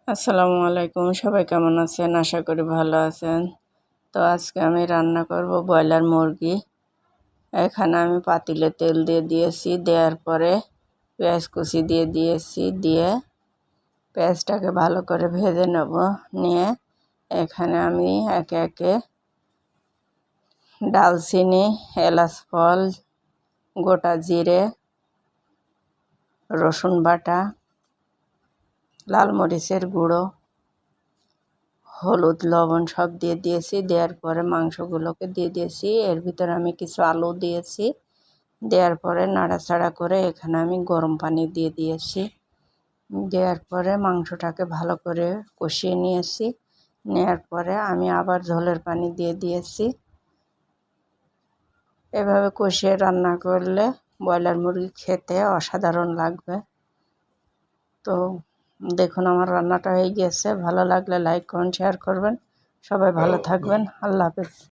আসসালামু আলাইকুম, সবাই কেমন আছেন? আশা করি ভালো আছেন। তো আজকে আমি রান্না করব ব্রয়লার মুরগি। এখানে আমি পাতিলে তেল দিয়ে দিয়েছি, দেওয়ার পরে পেঁয়াজ কুচি দিয়ে দিয়েছি, দিয়ে পেঁয়াজটাকে ভালো করে ভেজে নেব। নিয়ে এখানে আমি একে একে ডালচিনি, এলাচ ফল, গোটা জিরে, রসুন বাটা, লাল মরিচের গুঁড়ো, হলুদ, লবণ সব দিয়ে দিয়েছি। দেওয়ার পরে মাংসগুলোকে দিয়ে দিয়েছি। এর ভিতরে আমি কিছু আলু দিয়েছি। দেওয়ার পরে নাড়াচাড়া করে এখানে আমি গরম পানি দিয়ে দিয়েছি। দেওয়ার পরে মাংসটাকে ভালো করে কষিয়ে নিয়েছি। নেওয়ার পরে আমি আবার ঝোলের পানি দিয়ে দিয়েছি। এভাবে কষিয়ে রান্না করলে ব্রয়লার মুরগি খেতে অসাধারণ লাগবে। তো দেখুন আমার রান্নাটা হয়ে গিয়েছে। ভালো লাগলে লাইক করুন, শেয়ার করবেন। সবাই ভালো থাকবেন। আল্লাহ হাফেজ।